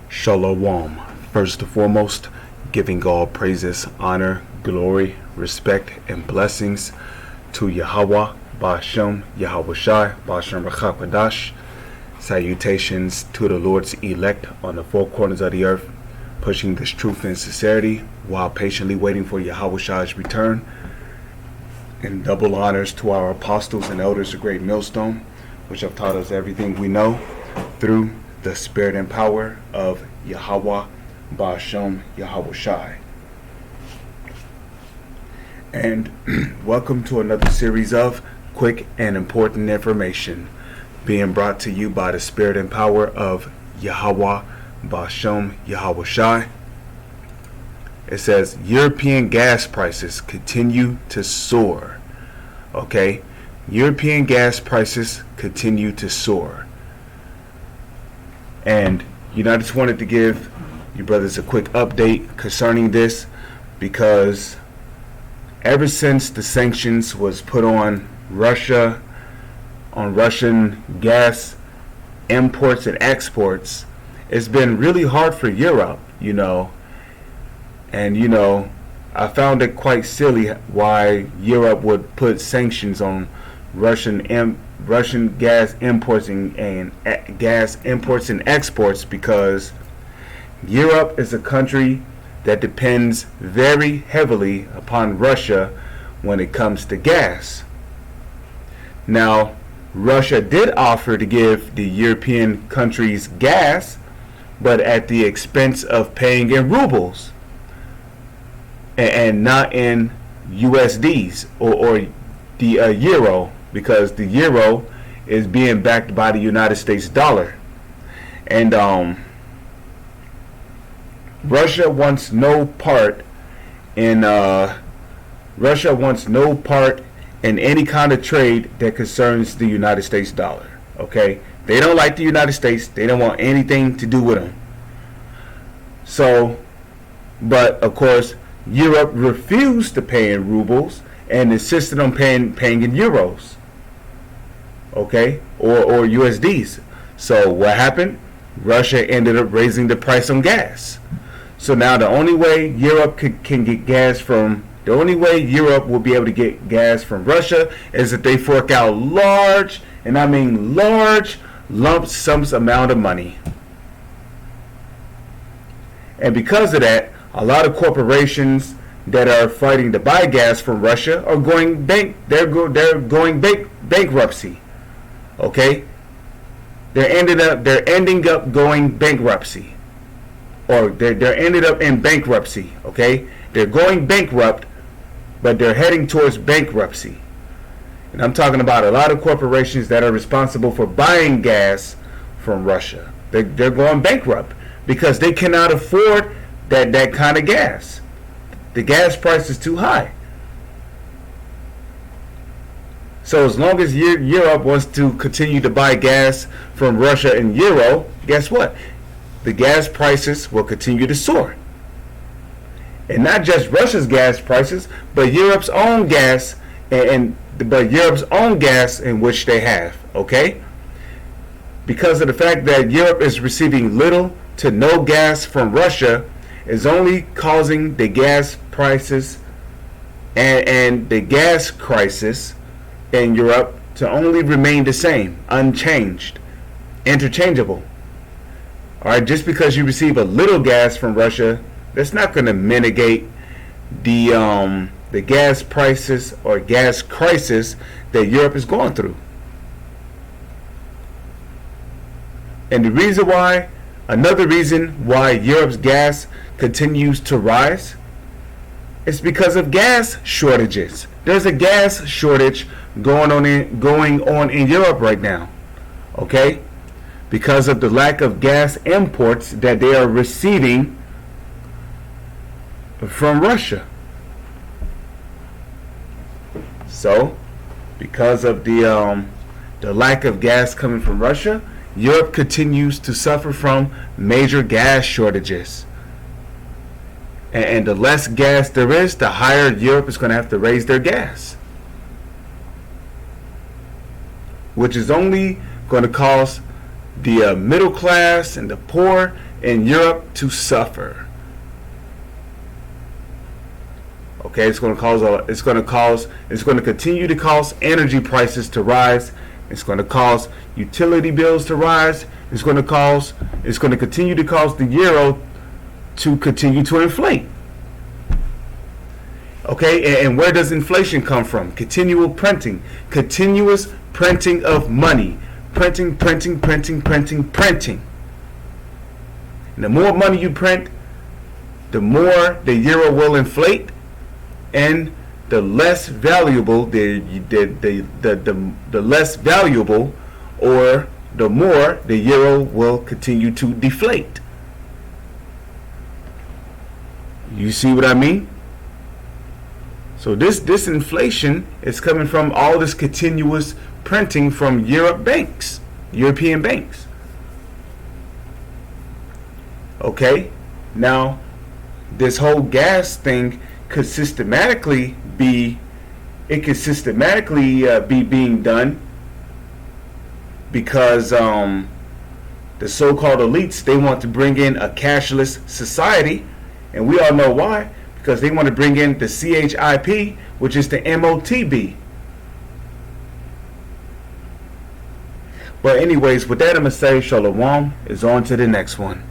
Shalom. First and foremost, giving all praises, honor, glory, respect, and blessings to Yahweh, Ba'ashem, Yahweh Shai, Ba'ashem Rachakadash. Salutations to the Lord's elect on the four corners of the earth, pushing this truth and sincerity while patiently waiting for Yahweh Shai's return. And double honors to our apostles and elders of Great Millstone, which have taught us everything we know through the spirit and power of Yahweh, Ba'ashem, Yahweh Shai. And welcome to another series of quick and important information being brought to you by the spirit and power of Yahweh, Ba'ashem, Yahweh Shai. It says European gas prices continue to soar. Okay? European gas prices continue to soar. And I just wanted to give you brothers a quick update concerning this, because ever since the sanctions was put on Russia, on Russian gas imports and exports, it's been really hard for Europe, And I found it quite silly why Europe would put sanctions on Russian gas imports and gas imports and exports, because Europe is a country that depends very heavily upon Russia when it comes to gas. Now, Russia did offer to give the European countries gas, but at the expense of paying in rubles and not in USDs or the euro, because the euro is being backed by the United States dollar. And Russia wants no part in any kind of trade that concerns the United States dollar. Okay? They don't like the United States. They don't want anything to do with them. So, but of course, Europe refused to pay in rubles and insisted on paying in euros. Okay? Or USDs. So what happened? Russia ended up raising the price on gas. So now the only way Europe can get gas from, the only way Europe will be able to get gas from Russia is if they fork out large, and I mean large, lump sums amount of money. And because of that, a lot of corporations that are fighting to buy gas from Russia are going bankruptcy. Okay? They're ending up going bankruptcy. Or they're ended up in bankruptcy. Okay? They're going bankrupt, but they're heading towards bankruptcy. And I'm talking about a lot of corporations that are responsible for buying gas from Russia. They're going bankrupt because they cannot afford that kind of gas. The gas price is too high. So as long as Europe wants to continue to buy gas from Russia in euro, guess what? The gas prices will continue to soar. And not just Russia's gas prices, but Europe's own gas Europe's own gas in which they have, okay? Because of the fact that Europe is receiving little to no gas from Russia, is only causing the gas prices and the gas crisis in Europe to only remain the same, unchanged, interchangeable. Alright, just because you receive a little gas from Russia, that's not going to mitigate the gas prices or gas crisis that Europe is going through. And another reason why Europe's gas continues to rise is because of gas shortages. There's a gas shortage going on in Europe right now. Okay? Because of the lack of gas imports that they are receiving from Russia. So, because of the lack of gas coming from Russia, Europe continues to suffer from major gas shortages. And the less gas there is, the higher Europe is going to have to raise their gas. Which is only going to cause the middle class and the poor in Europe to suffer. Okay, it's going to continue to cause energy prices to rise. It's going to cause utility bills to rise. It's going to continue to cause the euro to continue to inflate. Okay, and where does inflation come from? Continuous printing of money. Printing. And the more money you print, the more the euro will inflate, and the less valuable the less valuable, or the more the euro will continue to deflate. You see what I mean? So this inflation is coming from all this continuous printing from European banks. Okay, now this whole gas thing could systematically be being done because the so-called elites, they want to bring in a cashless society, and we all know why, because they want to bring in the CHIP, which is the MOTB. But anyways, with that, I'm going to say shalom is on to the next one.